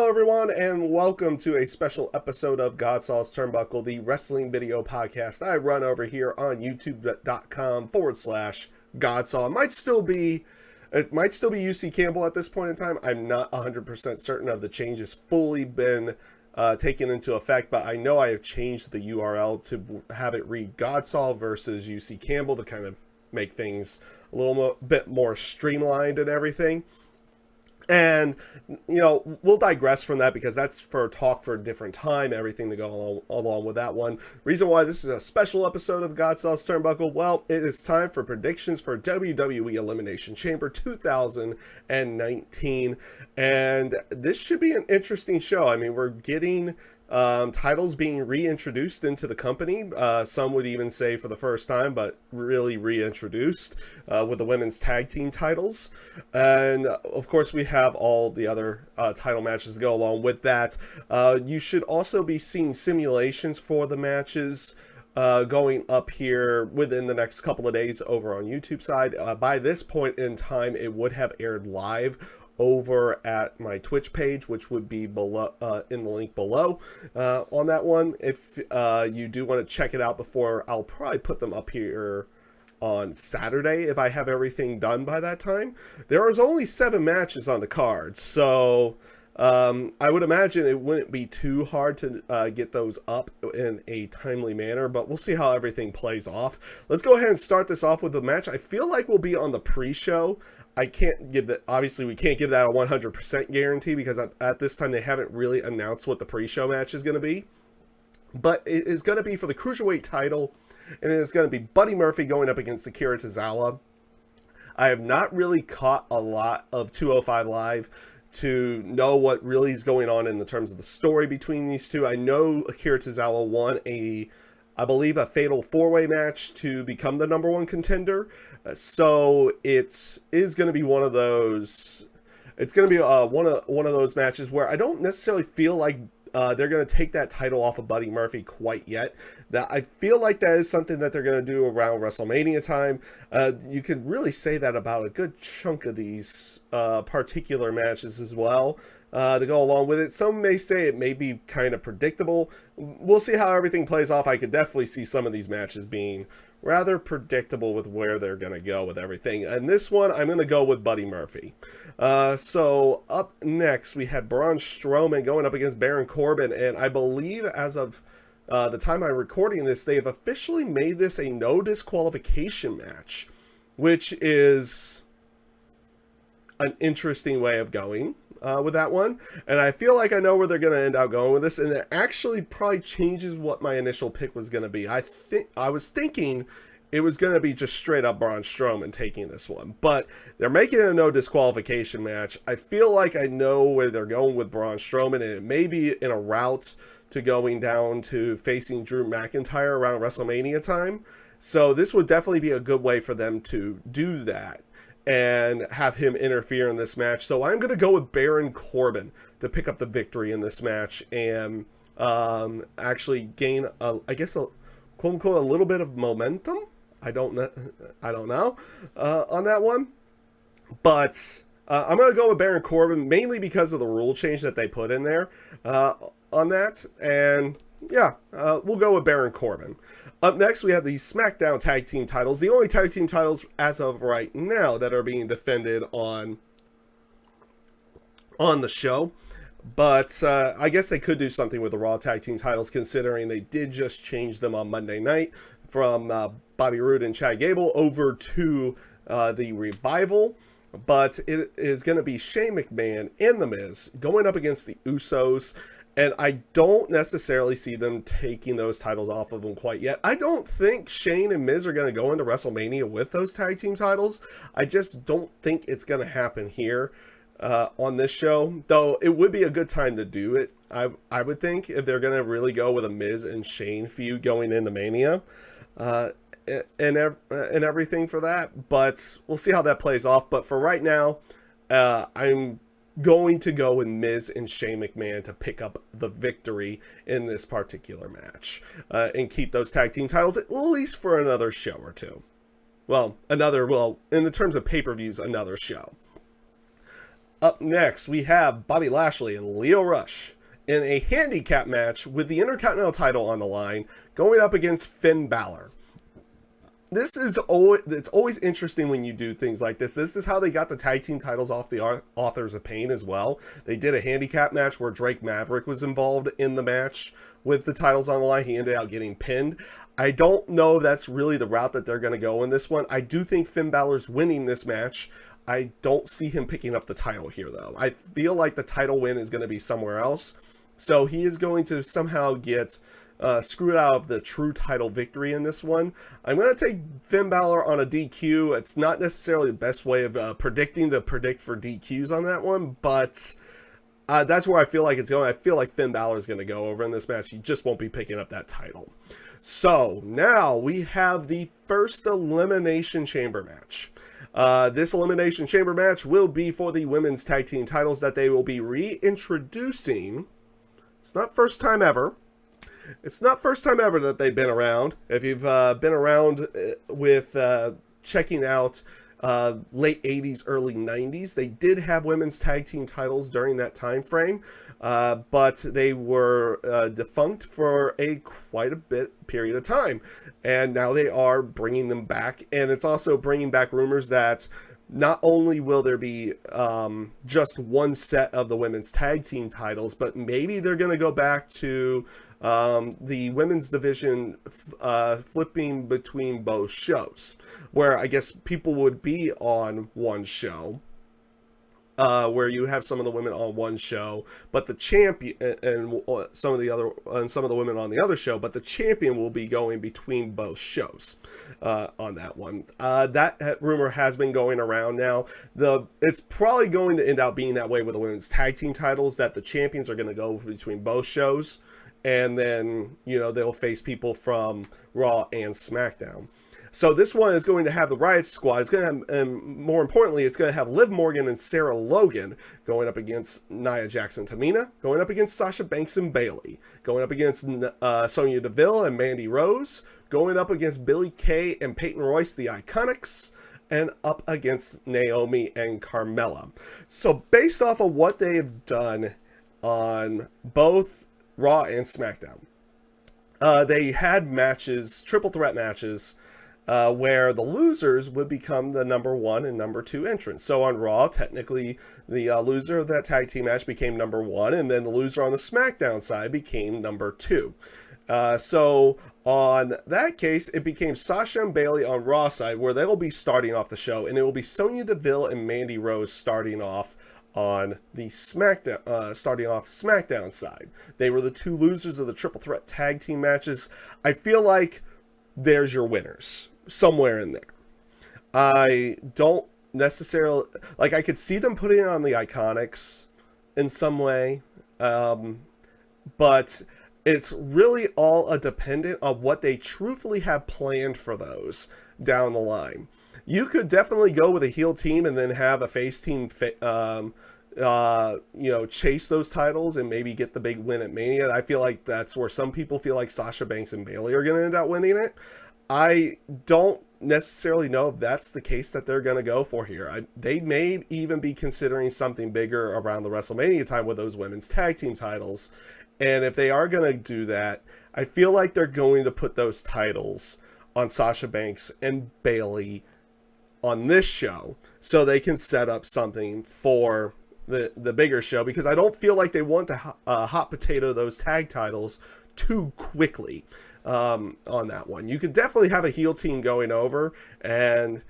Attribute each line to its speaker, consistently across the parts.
Speaker 1: Hello everyone and welcome to a special episode of Godsaw's Turnbuckle, the wrestling video podcast I run over here on youtube.com/Godsaw. It might still be UC Campbell at this point in time. I'm not 100% certain of the changes fully been taken into effect, but I know I have changed the URL to have it read Godsaw versus UC Campbell to kind of make things a little bit more streamlined and everything. And, you know, we'll digress from that because that's for talk for a different time, everything to go along with that one. Reason why this is a special episode of Godsaw's Turnbuckle, well, it is time for predictions for WWE Elimination Chamber 2019. And this should be an interesting show. I mean, we're getting titles being reintroduced into the company. Some would even say for the first time, but really reintroduced with the women's tag team titles. And of course, we have all the other title matches to go along with that. You should also be seeing simulations for the matches going up here within the next couple of days over on YouTube side. By this point in time, it would have aired live over at my Twitch page, which would be below in the link below on that one. If you do want to check it out before, I'll probably put them up here on Saturday if I have everything done by that time. There is only 7 matches on the card, so I would imagine it wouldn't be too hard to get those up in a timely manner, but we'll see how everything plays off. Let's go ahead and start this off with the match. I feel like we'll be on the pre-show. I can't give that, obviously we can't give that a 100% guarantee because at this time they haven't really announced what the pre-show match is going to be. But it is going to be for the Cruiserweight title, and it is going to be Buddy Murphy going up against Akira Tozawa. I have not really caught a lot of 205 Live to know what really is going on in the terms of the story between these two. I know Akira Tozawa won I believe a fatal 4-way match to become the #1 contender. So it is going to be one of those. It's going to be one of those matches where I don't necessarily feel like they're going to take that title off of Buddy Murphy quite yet. That I feel like that is something that they're going to do around WrestleMania time. You could really say that about a good chunk of these particular matches as well. To go along with it. Some may say it may be kind of predictable. We'll see how everything plays off. I could definitely see some of these matches being rather predictable with where they're going to go with everything. And this one, I'm going to go with Buddy Murphy. So up next, we had Braun Strowman going up against Baron Corbin. And I believe as of the time I'm recording this, they have officially made this a no disqualification match, which is an interesting way of going with that one, and I feel like I know where they're going to end up going with this, and it actually probably changes what my initial pick was going to be. I was thinking it was going to be just straight up Braun Strowman taking this one, but they're making it a no disqualification match. I feel like I know where they're going with Braun Strowman, and it may be in a route to going down to facing Drew McIntyre around WrestleMania time. So this would definitely be a good way for them to do that and have him interfere in this match. So I'm going to go with Baron Corbin to pick up the victory in this match and actually gain, I guess, a quote-unquote, a little bit of momentum. I don't know on that one. But I'm going to go with Baron Corbin, mainly because of the rule change that they put in there on that. And yeah, we'll go with Baron Corbin. Up next, we have the SmackDown Tag Team titles. The only tag team titles as of right now that are being defended on the show. But I guess they could do something with the Raw Tag Team titles, considering they did just change them on Monday night from Bobby Roode and Chad Gable over to the Revival. But it is going to be Shane McMahon and The Miz going up against the Usos. And I don't necessarily see them taking those titles off of them quite yet. I don't think Shane and Miz are going to go into WrestleMania with those tag team titles. I just don't think it's going to happen here on this show. Though it would be a good time to do it, I would think, if they're going to really go with a Miz and Shane feud going into Mania. And everything for that. But we'll see how that plays off. But for right now, I'm going to go with Miz and Shane McMahon to pick up the victory in this particular match and keep those tag team titles at least for another show or two. Well, in the terms of pay-per-views, another show. Up next, we have Bobby Lashley and Lio Rush in a handicap match with the Intercontinental title on the line, going up against Finn Balor. It's always interesting when you do things like this. This is how they got the tag team titles off the Authors of Pain as well. They did a handicap match where Drake Maverick was involved in the match with the titles on the line. He ended up getting pinned. I don't know if that's really the route that they're going to go in this one. I do think Finn Balor's winning this match. I don't see him picking up the title here, though. I feel like the title win is going to be somewhere else. So he is going to somehow get screwed out of the true title victory in this one. I'm going to take Finn Balor on a DQ. It's not necessarily the best way of predicting to predict for DQs on that one, but that's where I feel like it's going. I feel like Finn Balor is going to go over in this match. He just won't be picking up that title. So now we have the first Elimination Chamber match. This Elimination Chamber match will be for the women's tag team titles that they will be reintroducing. It's not first time ever. It's not first time ever that they've been around. If you've been around with checking out late 80s, early 90s, they did have women's tag team titles during that time frame, but they were defunct for quite a period of time, and now they are bringing them back. And it's also bringing back rumors that not only will there be just one set of the women's tag team titles, but maybe they're going to go back to the women's division flipping between both shows, where I guess people would be on one show, where you have some of the women on one show, but the champion and some of the women on the other show, but the champion will be going between both shows on that one. That rumor has been going around now. It's probably going to end up being that way with the women's tag team titles, that the champions are going to go between both shows, and then, you know, they'll face people from Raw and SmackDown. So this one is going to have the Riot Squad. It's going to have, and more importantly, it's going to have Liv Morgan and Sarah Logan going up against Nia Jax and Tamina, going up against Sasha Banks and Bayley, going up against Sonya Deville and Mandy Rose, going up against Billie Kay and Peyton Royce, the Iconics, and up against Naomi and Carmella. So based off of what they have done on both Raw and SmackDown, they had matches, triple threat matches, where the losers would become the number 1 and number 2 entrants. So on Raw, technically, the loser of that tag team match became number 1, and then the loser on the SmackDown side became number 2. So on that case, it became Sasha and Bayley on Raw side, where they will be starting off the show, and it will be Sonya Deville and Mandy Rose starting off on the SmackDown side. They were the 2 losers of the triple threat tag team matches. I feel like there's your winners somewhere in there. I don't necessarily, like, I could see them putting it on the Iconics in some way, but it's really all dependent on what they truthfully have planned for those down the line. You could definitely go with a heel team and then have a face team chase those titles and maybe get the big win at Mania. I feel like that's where some people feel like Sasha Banks and Bayley are going to end up winning it. I don't necessarily know if that's the case that they're going to go for here. They may even be considering something bigger around the WrestleMania time with those women's tag team titles. And if they are going to do that, I feel like they're going to put those titles on Sasha Banks and Bayley on this show so they can set up something for the bigger show, because I don't feel like they want to hot potato those tag titles too quickly on that one. You could definitely have a heel team going over, and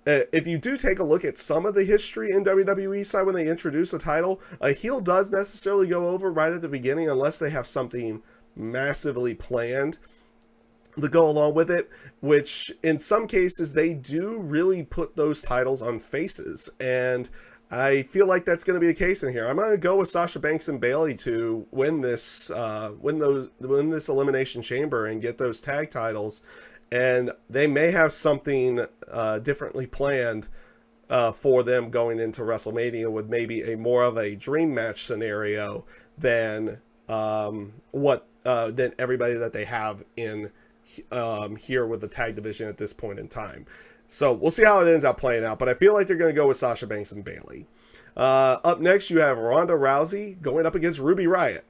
Speaker 1: if you do take a look at some of the history in WWE side when they introduce a title, a heel does necessarily go over right at the beginning unless they have something massively planned to go along with it, which in some cases they do really put those titles on faces, and I feel like that's going to be the case in here. I'm going to go with Sasha Banks and Bayley to win this Elimination Chamber and get those tag titles, and they may have something differently planned for them going into WrestleMania with maybe a more of a dream match scenario than than everybody that they have in here with the tag division at this point in time. So we'll see how it ends up playing out, but I feel like they're going to go with Sasha Banks and Bayley. Up next, you have Ronda Rousey going up against Ruby Riott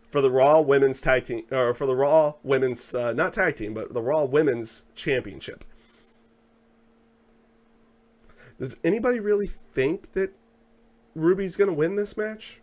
Speaker 1: for the Raw Women's Tag Team, or for the Raw Women's, not Tag Team, but the Raw Women's Championship. Does anybody really think that Ruby's going to win this match?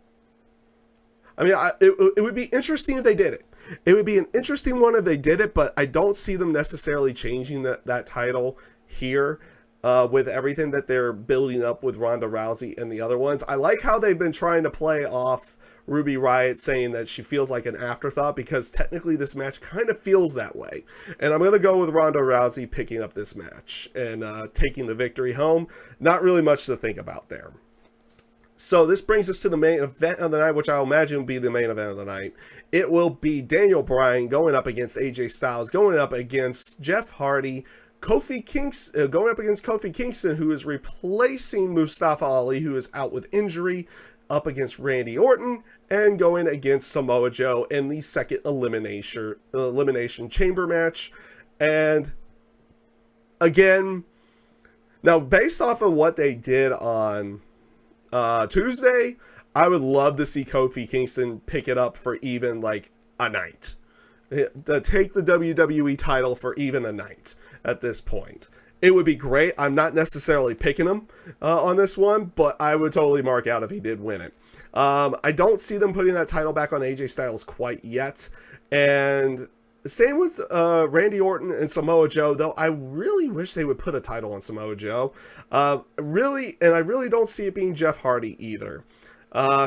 Speaker 1: I mean, it would be interesting if they did it. It would be an interesting one if they did it, but I don't see them necessarily changing that title here with everything that they're building up with Ronda Rousey and the other ones. I like how they've been trying to play off Ruby Riott, saying that she feels like an afterthought, because technically this match kind of feels that way. And I'm going to go with Ronda Rousey picking up this match and taking the victory home. Not really much to think about there. So this brings us to the main event of the night, which I'll imagine will be the main event of the night. It will be Daniel Bryan going up against AJ Styles, going up against Jeff Hardy, going up against Kofi Kingston, who is replacing Mustafa Ali, who is out with injury, up against Randy Orton, and going against Samoa Joe in the second elimination chamber match. And again, now based off of what they did on Tuesday, I would love to see Kofi Kingston pick it up for even like a night. To take the WWE title for even a night at this point. It would be great. I'm not necessarily picking him on this one, but I would totally mark out if he did win it. I don't see them putting that title back on AJ Styles quite yet. And same with Randy Orton and Samoa Joe, though I really wish they would put a title on Samoa Joe. I really don't see it being Jeff Hardy either.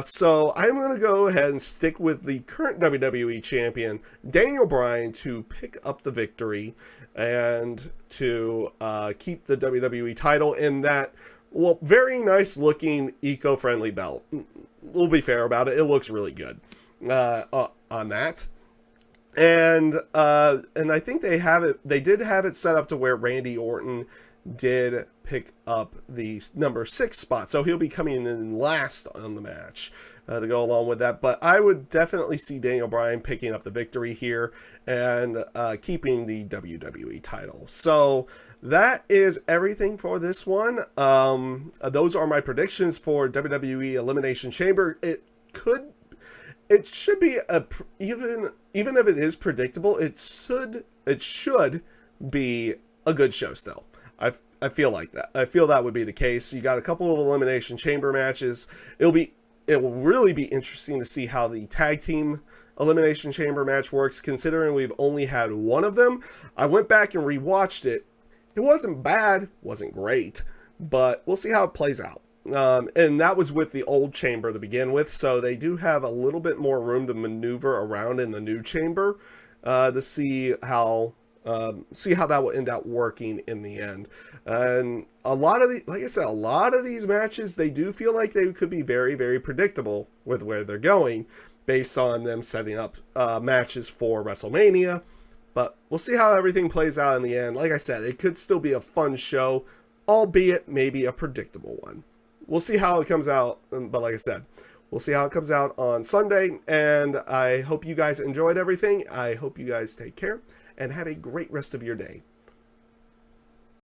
Speaker 1: So I'm going to go ahead and stick with the current WWE champion, Daniel Bryan, to pick up the victory and to keep the WWE title in that, well, very nice looking eco-friendly belt. We'll be fair about it. It looks really good on that. And I think they did have it set up to where Randy Orton did pick up the number 6 spot, so he'll be coming in last on the match to go along with that. But I would definitely see Daniel Bryan picking up the victory here and keeping the WWE title. So that is everything for this one. Those are my predictions for WWE Elimination Chamber. It should be even if it is predictable, it should be a good show still. I feel like that. I feel that would be the case. You got a couple of Elimination Chamber matches. It will really be interesting to see how the tag team Elimination Chamber match works, considering we've only had one of them. I went back and rewatched it. It wasn't bad, wasn't great, but we'll see how it plays out. And that was with the old chamber to begin with, so they do have a little bit more room to maneuver around in the new chamber to see how that will end up working in the end. And like I said, a lot of these matches, they do feel like they could be very, very predictable with where they're going based on them setting up matches for WrestleMania. But we'll see how everything plays out in the end. Like I said, it could still be a fun show, albeit maybe a predictable one. We'll see how it comes out, but like I said, we'll see how it comes out on Sunday, and I hope you guys enjoyed everything. I hope you guys take care and have a great rest of your day.